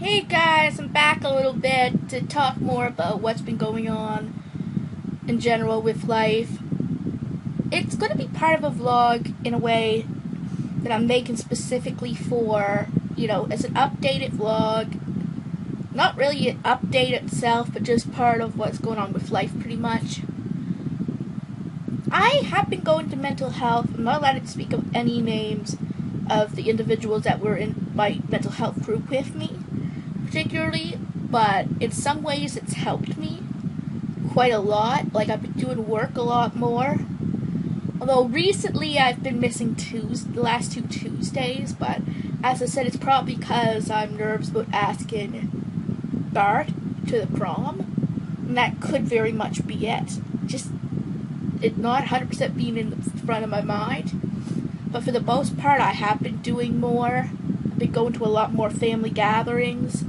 Hey guys, I'm back a little bit to talk more about what's been going on in general with life. It's going to be part of a vlog in a way that I'm making specifically for, as an updated vlog. Not really an update itself, but just part of what's going on with life pretty much. I have been going to mental health. I'm not allowed to speak of any names of the individuals that were in my mental health group with me, particularly, but in some ways it's helped me quite a lot. Like, I've been doing work a lot more. Although recently I've been missing the last 2 Tuesdays, but as I said, it's probably because I'm nervous about asking Bart to the prom, and that could very much be it. Just it not 100% being in the front of my mind. But for the most part, I have been doing more. I've been going to a lot more family gatherings.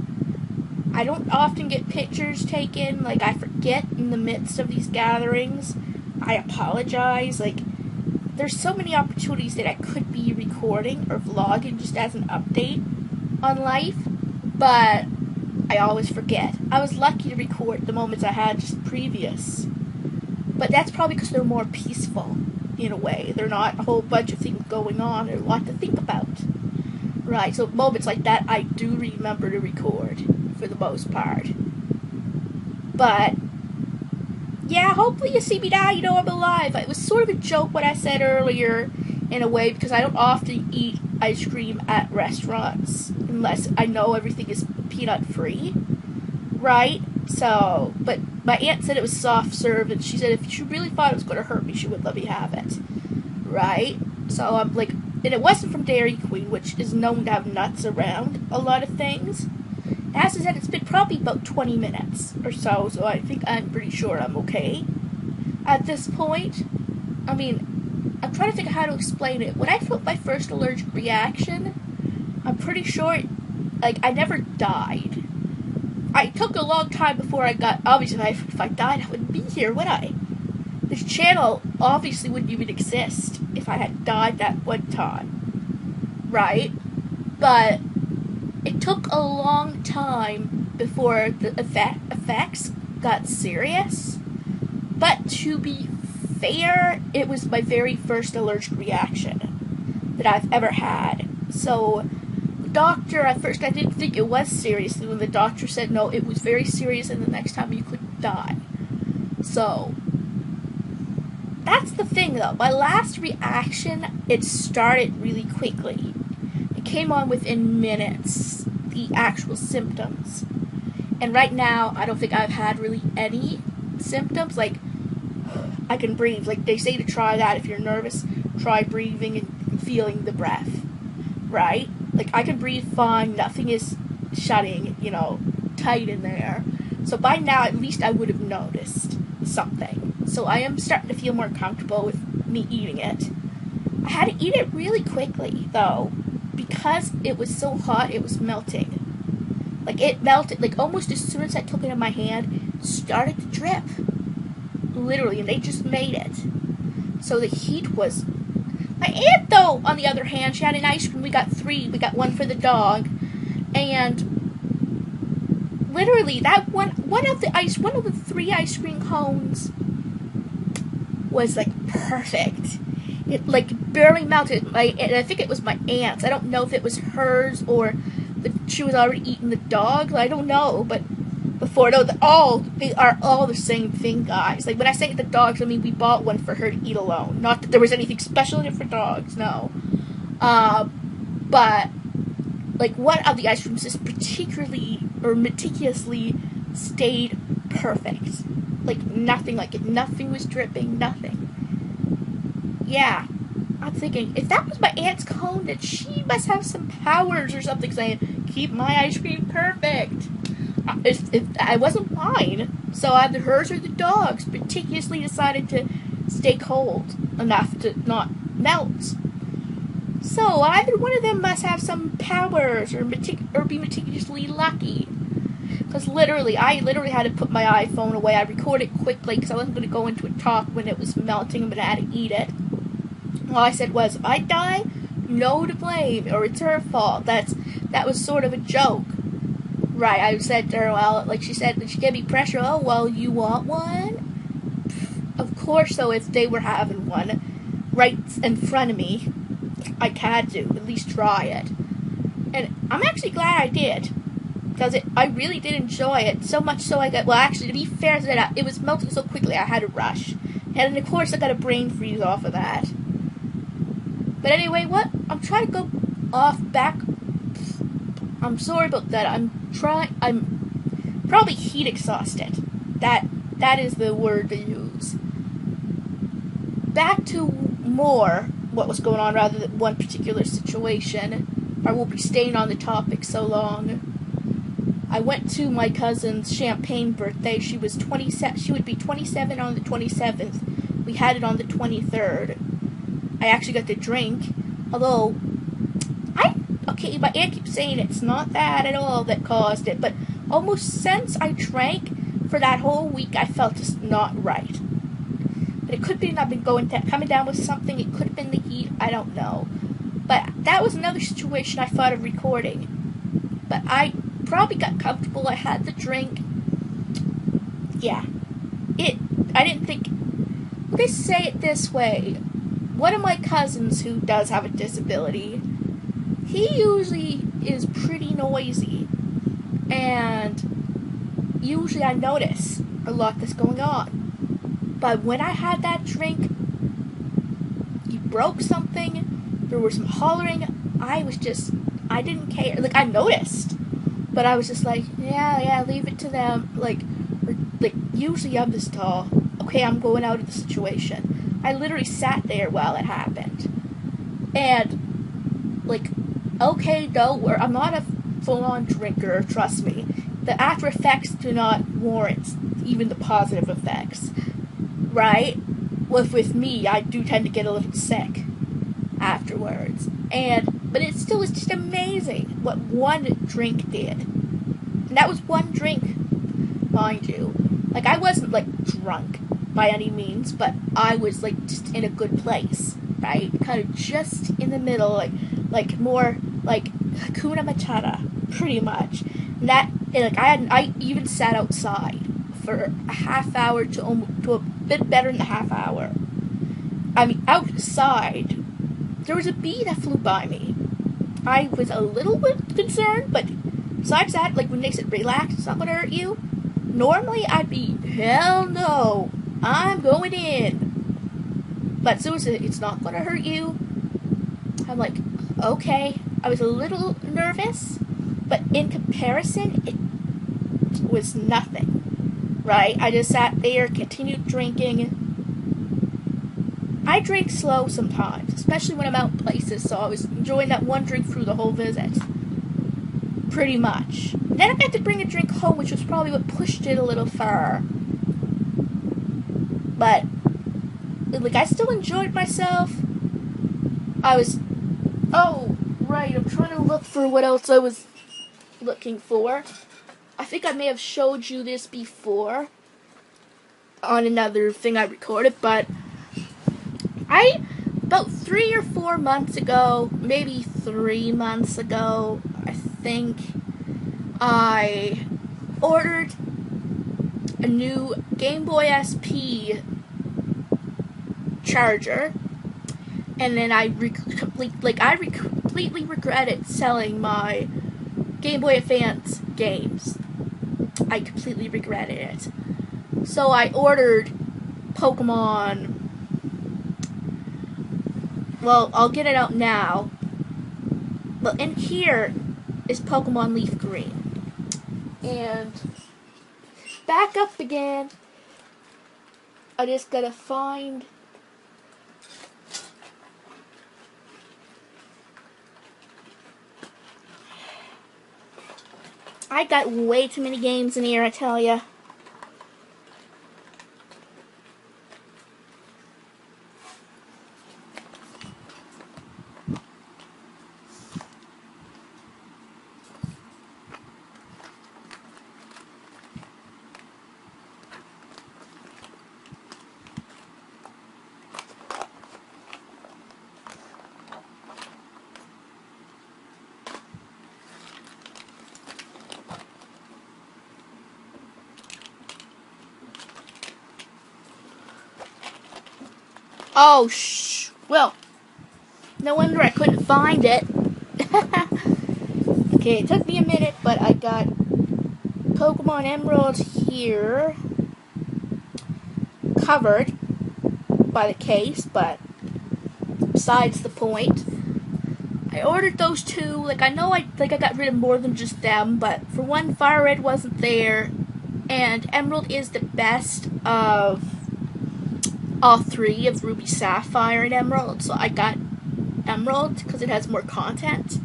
I don't often get pictures taken. Like, I forget in the midst of these gatherings. I apologize. Like, there's so many opportunities that I could be recording or vlogging just as an update on life, but I always forget. I was lucky to record the moments I had just previous, but that's probably because they're more peaceful in a way. They're not a whole bunch of things going on or a lot to think about. Right, so moments like that I do remember to record for the most part. But yeah, hopefully you see me now, you know I'm alive. It was sort of a joke what I said earlier in a way, because I don't often eat ice cream at restaurants unless I know everything is peanut free. Right? So, but my aunt said it was soft serve, and she said if she really thought it was going to hurt me, she would let me have it. Right? So I'm like, and it wasn't from Dairy Queen, which is known to have nuts around a lot of things. As I said, it's been probably about 20 minutes or so I think I'm pretty sure I'm okay at this point. I mean, I'm trying to think of how to explain it. When I felt my first allergic reaction, I'm pretty sure, I never died. I took a long time before I got, obviously if I died I wouldn't be here, would I? This channel obviously wouldn't even exist if I had died that one time. Right? But it took a long time before the effects got serious. But to be fair, it was my very first allergic reaction that I've ever had. So the doctor, at first I didn't think it was serious. When the doctor said no, it was very serious and the next time you could die. So that's the thing though. My last reaction, it started really quickly. It came on within minutes, the actual symptoms. And right now, I don't think I've had really any symptoms. Like, I can breathe. Like, they say to try that if you're nervous. Try breathing and feeling the breath. Right? Like, I can breathe fine. Nothing is shutting, tight in there. So by now, at least I would have noticed something. So I am starting to feel more comfortable with me eating it. I had to eat it really quickly, though, because it was so hot, it was melting. Like, it melted, like, almost as soon as I took it in my hand, it started to drip. Literally, and they just made it. So the heat was... My aunt, though, on the other hand, she had an ice cream. We got 3. We got 1 for the dog. And literally, that one of the 3 ice cream cones was, like, perfect. It, like, barely melted. And I think it was my aunt's. I don't know if it was hers or she was already eating the dog. I don't know, but before, no, they are all the same thing, guys. Like, when I say the dogs, I mean we bought one for her to eat alone. Not that there was anything special in it for dogs, no. But, like, one of the ice creams is particularly, or meticulously stayed perfect. Like, nothing like it. Nothing was dripping, nothing. Yeah. I'm thinking, if that was my aunt's cone, then she must have some powers or something saying, keep my ice cream perfect. It wasn't mine, so either hers or the dog's meticulously decided to stay cold enough to not melt. So either one of them must have some powers or be meticulously lucky. Because I literally had to put my iPhone away. I recorded quickly because I wasn't going to go into a talk when it was melting, but I had to eat it. All I said was, if I die, no to blame, or it's her fault. That was sort of a joke. Right, I said to her, well, like she said, she gave me pressure. Oh, well, you want one? Of course, so if they were having one right in front of me, I had to at least try it. And I'm actually glad I did, because I really did enjoy it, so much so I got, well, actually, to be fair to that, it was melting so quickly I had to rush. And of course, I got a brain freeze off of that. But anyway, I'm trying to go off back. I'm sorry about that. I'm probably heat exhausted. That is the word to use. Back to more what was going on rather than one particular situation. I won't be staying on the topic so long. I went to my cousin's champagne birthday. She was 27. She would be 27 on the 27th. We had it on the 23rd. I actually got to drink, although okay, my aunt keeps saying it's not that at all that caused it, but almost since I drank for that whole week, I felt just not right. But it could be I've been coming down with something. It could have been the heat. I don't know. But that was another situation I thought of recording. But I probably got comfortable. I had the drink. Yeah. I didn't think. Let's say it this way. One of my cousins who does have a disability, he usually is pretty noisy. And usually I notice a lot that's going on. But when I had that drink, he broke something, there was some hollering, I didn't care. Like, I noticed. But I was just like, yeah, leave it to them. Like, usually I'm this tall. Okay, I'm going out of the situation. I literally sat there while it happened. And, like, okay, I'm not a full-on drinker, trust me. The after effects do not warrant even the positive effects. Right? With me, I do tend to get a little sick afterwards. But it still is just amazing what one drink did. And that was one drink, mind you. Like, I wasn't, like, drunk by any means, but I was, like, just in a good place, right? Kind of just in the middle, like more, like, Hakuna Matata, pretty much. And I even sat outside for a half hour to a bit better than a half hour. I mean, outside, there was a bee that flew by me. I was a little bit concerned, but besides that, like, when they said relax, it's not going to hurt you. Normally, I'd be, hell no, I'm going in. But seriously, it's not going to hurt you. I'm like, okay. I was a little nervous, but in comparison, it was nothing, right? I just sat there, continued drinking. I drink slow sometimes, especially when I'm out in places, so I was enjoying that one drink through the whole visit. Pretty much. Then I had to bring a drink home, which was probably what pushed it a little far. But, like, I still enjoyed myself. Oh, right, I'm trying to look for what else I was looking for. I think I may have showed you this before on another thing I recorded, but about 3 or 4 months ago, maybe 3 months ago, I think, I ordered a new Game Boy SP charger, and then I completely regretted selling my Game Boy Advance games. I completely regretted it. So I ordered Pokemon. Well, I'll get it out now. But in here is Pokemon Leaf Green. And back up again. I just gotta find. I got way too many games in here, I tell ya. Oh, well, no wonder I couldn't find it. Okay, it took me a minute, but I got Pokemon Emerald here covered by the case, but besides the point. I ordered those two. Like, I know I got rid of more than just them, but for one, Fire Red wasn't there, and Emerald is the best of all three of Ruby, Sapphire, and Emerald, so I got Emerald because it has more content.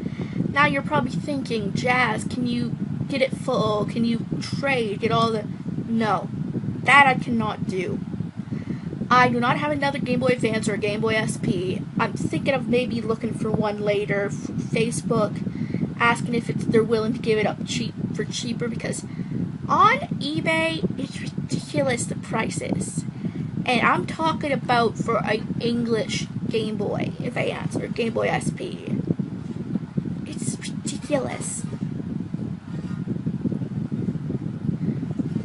Now you're probably thinking, Jazz, can you get it full? Can you trade? Get all the... No. That I cannot do. I do not have another Game Boy Advance or a Game Boy SP. I'm thinking of maybe looking for one later. Facebook, asking if they're willing to give it up for cheaper, because on eBay, it's ridiculous the prices. And I'm talking about for an English Game Boy Advance or Game Boy SP. It's ridiculous.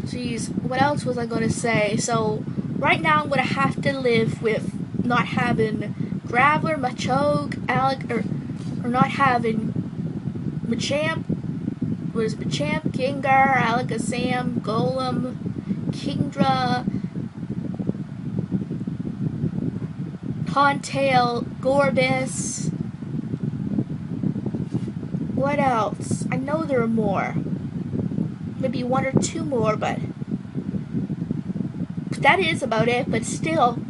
Jeez, what else was I going to say? So, right now I'm going to have to live with not having Graveler, Machoke, or not having Machamp, Gengar, Alakazam, Golem, Kingdra, Hauntail, Gorbis. What else? I know there are more. Maybe one or two more, but that is about it. But still,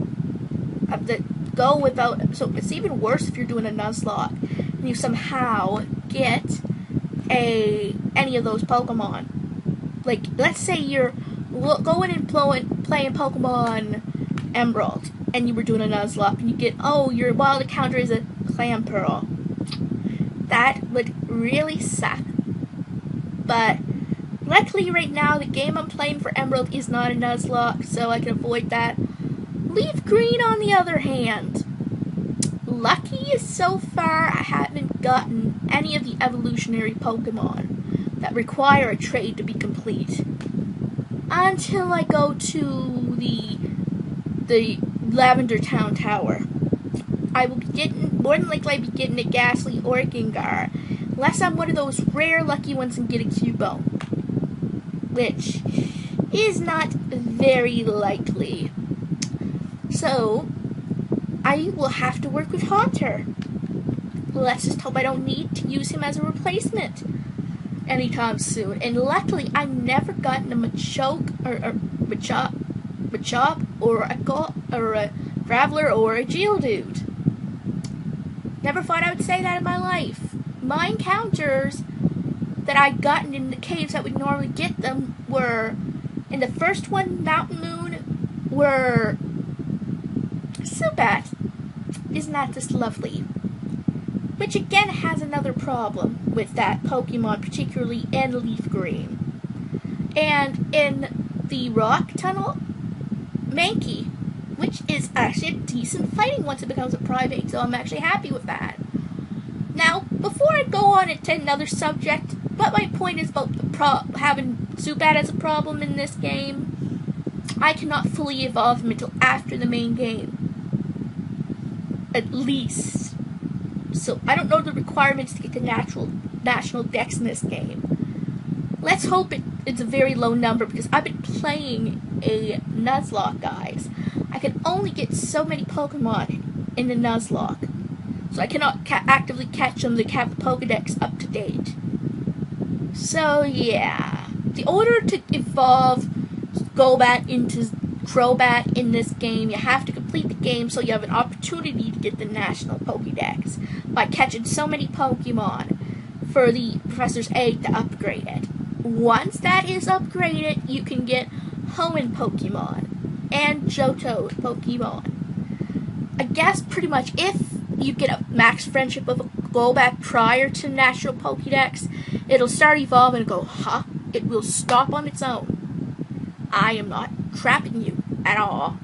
I have to go without. So it's even worse if you're doing a Nuzlocke and you somehow get any of those Pokemon. Like, let's say you're going and playing Pokemon Emerald, and you were doing a Nuzlocke, and you get, oh, your wild encounter is a Clamperl. That would really suck. But luckily right now, the game I'm playing for Emerald is not a Nuzlocke, so I can avoid that. Leaf Green, on the other hand, lucky so far I haven't gotten any of the evolutionary Pokemon that require a trade to be complete. Until I go to the Lavender Town Tower. I will be getting, more than likely, I'll be getting a Ghastly or a Gengar, unless I'm one of those rare lucky ones and get a Cubone, which is not very likely. So, I will have to work with Haunter. Let's just hope I don't need to use him as a replacement anytime soon. And luckily, I've never gotten a Machoke or Machop or a Graveler or a Geodude. Never thought I would say that in my life. My encounters that I'd gotten in the caves that would normally get them were, in the first one, Mountain Moon, were Zubat. Isn't that just lovely? Which again has another problem with that Pokemon, particularly in Leaf Green. And in the Rock Tunnel, Mankey, which is actually a decent fighting once it becomes a private, so I'm actually happy with that. Now, before I go on into another subject, what my point is about having Zubat as a problem in this game, I cannot fully evolve him until after the main game. At least. So, I don't know the requirements to get the national dex in this game. Let's hope it's a very low number, because I've been playing a Nuzlocke, guys. I can only get so many Pokemon in the Nuzlocke, so I cannot actively catch them to have the Pokedex up to date. So yeah, in order to evolve Golbat into Crobat in this game, you have to complete the game so you have an opportunity to get the national Pokedex by catching so many Pokemon for the Professor's Egg to upgrade it. Once that is upgraded, you can get Hoenn Pokemon and Johto Pokemon. I guess pretty much if you get a max friendship of a Golbat prior to National Pokédex, it'll start evolving and go, huh? It will stop on its own. I am not trapping you at all.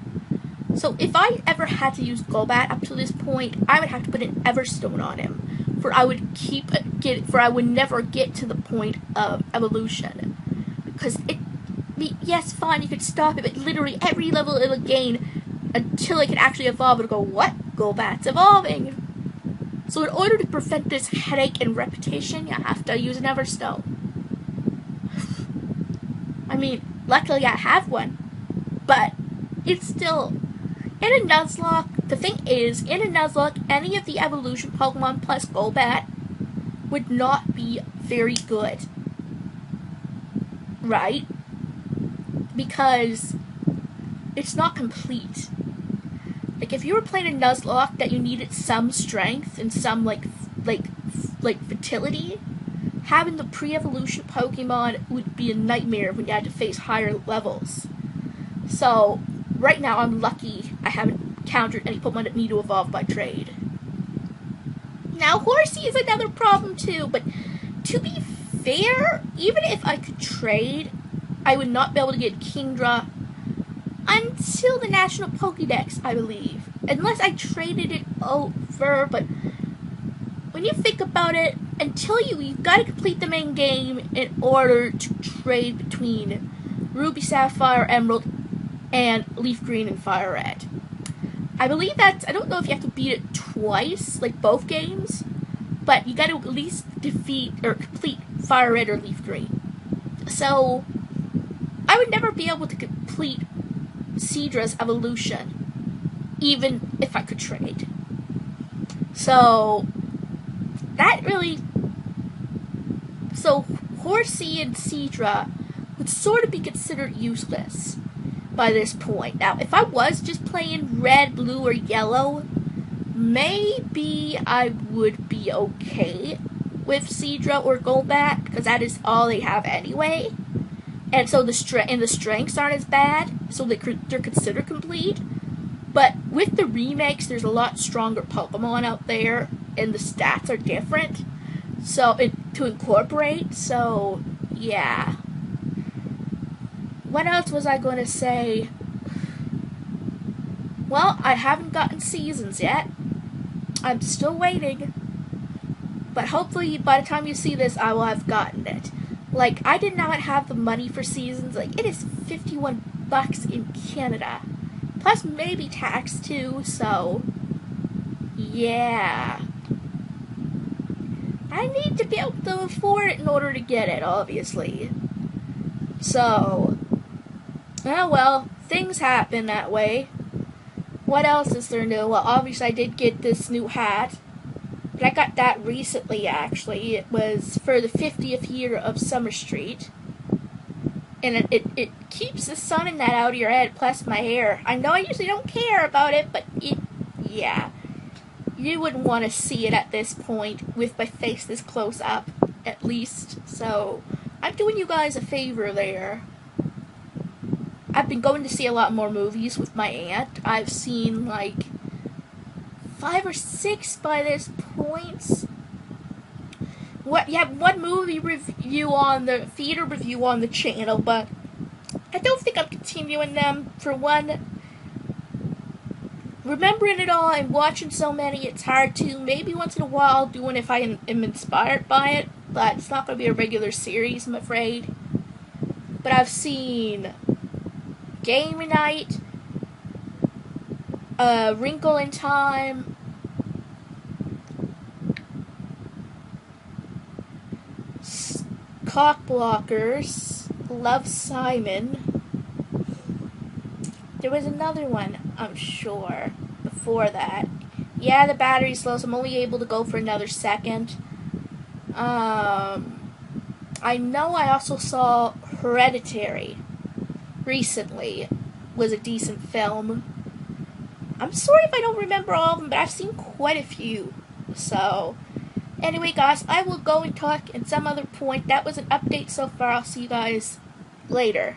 So if I ever had to use Golbat up to this point, I would have to put an Everstone on him, for I would never get to the point of evolution. Because yes, fine, you could stop it, but literally every level it'll gain until it can actually evolve and go, what? Golbat's evolving. So in order to prevent this headache and repetition, you have to use an Everstone. I mean, luckily I have one, but it's still, in a Nuzlocke, the thing is, in a Nuzlocke, any of the evolution Pokemon plus Golbat would not be very good. Right? Because it's not complete. Like, if you were playing a Nuzlocke that you needed some strength and some, like fertility, having the pre-evolution Pokemon would be a nightmare when you had to face higher levels. So, right now I'm lucky I haven't encountered any Pokemon that need to evolve by trade. Now, Horsey is another problem too, but to be fair, even if I could trade, I would not be able to get Kingdra until the National Pokédex, I believe. Unless I traded it over, but when you think about it, until you've got to complete the main game in order to trade between Ruby, Sapphire, Emerald, and Leaf Green and Fire Red. I believe that's, I don't know if you have to beat it twice, like both games, but you got to at least defeat or complete Fire Red or Leaf Green. So, I would never be able to complete Seadra's evolution, even if I could trade. So, that really, so Horsey and Seadra would sort of be considered useless by this point. Now, if I was just playing red, blue, or yellow, maybe I would be okay with Seadra or Golbat, because that is all they have anyway. And so the strengths aren't as bad, so they're considered complete. But with the remakes, there's a lot stronger Pokemon out there, and the stats are different. So to incorporate, so yeah. What else was I going to say? Well, I haven't gotten seasons yet. I'm still waiting. But hopefully by the time you see this, I will have gotten it. Like, I did not have the money for seasons. Like, it is $51 in Canada. Plus maybe tax too, so yeah. I need to be able to afford it in order to get it, obviously. So, oh well, things happen that way. What else is there new? Well, obviously I did get this new hat. But I got that recently, actually. It was for the 50th year of Summer Street. And it keeps the sun and that out of your head, plus my hair. I know I usually don't care about it, but yeah. You wouldn't want to see it at this point with my face this close up, at least. So, I'm doing you guys a favor there. I've been going to see a lot more movies with my aunt. I've seen like 5 or 6 by this point. You have one movie review on the theater review on the channel, but I don't think I'm continuing them. For one, remembering it all and watching so many, it's hard to. Maybe once in a while I'll do one if I am inspired by it, but it's not going to be a regular series, I'm afraid. But I've seen Game Night, Wrinkle in Time, Cockblockers, Love Simon. There was another one, I'm sure, before that. Yeah, the battery's slow, so I'm only able to go for another second. I know I also saw Hereditary recently. Was a decent film. I'm sorry if I don't remember all of them, but I've seen quite a few. So, anyway, guys, I will go and talk at some other point. That was an update so far. I'll see you guys later.